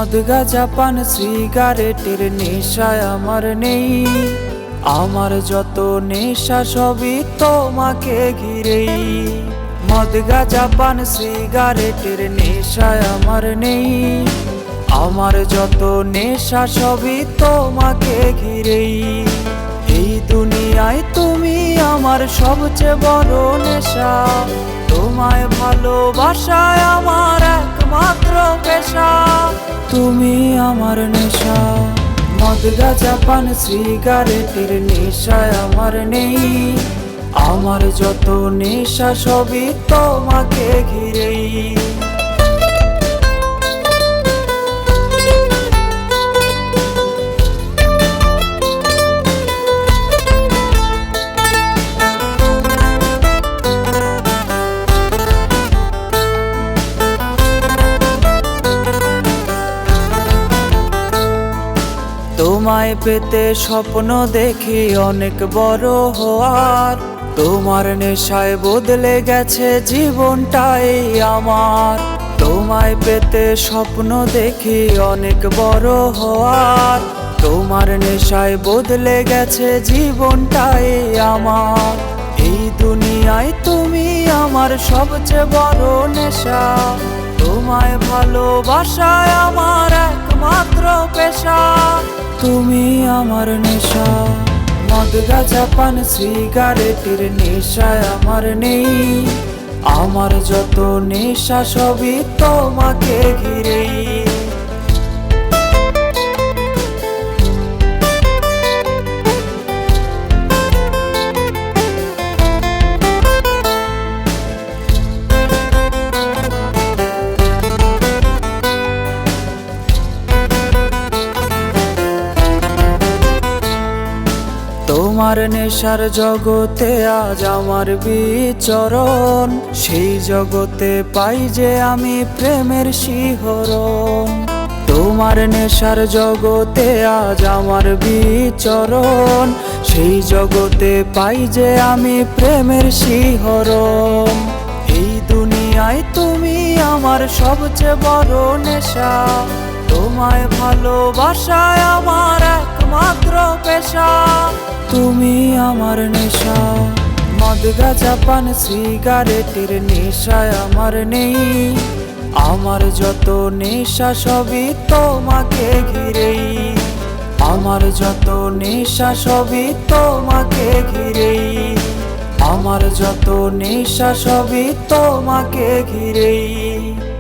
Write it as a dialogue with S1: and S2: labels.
S1: মদ গাঁজা পান সিগারেটের নেশায় আমার নেই। আমার যত নেশা সবই তোমাকে ঘিরেই। মদ গাঁজা পান সিগারেটের নেশায় আমার নেই। আমার যত নেশা সবই তোমাকে ঘিরেই। এই দুনিয়ায় তুমি আমার সবচেয়ে বড় নেশা। তোমায় ভালোবাসায় আমার একমাত্র পেশা। তুমি আমার নেশা। মদ গাঁজা পান সিগারেটের নেশায় আমার নেই। আমার যত নেশা সবই তোমাকে ঘিরেই। তোমায় পেতে স্বপ্ন দেখি অনেক বড় হওয়ার। তোমার নেশায় বদলে গেছে জীবনটাই আমার। তোমায় পেতে স্বপ্ন দেখি অনেক বড় হওয়ার। তোমার নেশায় বদলে গেছে জীবনটাই আমার। এই দুনিয়ায় তুমি আমার সবচেয়ে বড় নেশা। তোমায় ভালোবাসায় আমার একমাত্র পেশা। তুমি আমার নেশা। মদ গাঁজা পান সিগারেটের নেশায় আমার নেই। আমার যত নেশা সবই তোমাকে ঘিরেই। তোমার নেশার জগতে আজ আমার বিচরণ। সেই জগতে পাই যে আমি প্রেমের শিহরণ। তোমার নেশার জগতে আজ আমার বিচরণ। সেই জগতে পাই যে আমি প্রেমের শিহরণ। এই দুনিয়ায় তুমি আমার সবচেয়ে বড় নেশা। তোমায় ভালোবাসায় আমার একমাত্র পেশা। তুমি আমার নেশা। মদ গাঁজা পান সিগারেটের নেশায় আমার নেই। আমার যত নেশা সবই তোমাকে ঘিরেই। আমার যত নেশা সবই তোমাকে ঘিরেই। আমার যত নেশা সবই তোমাকে ঘিরেই।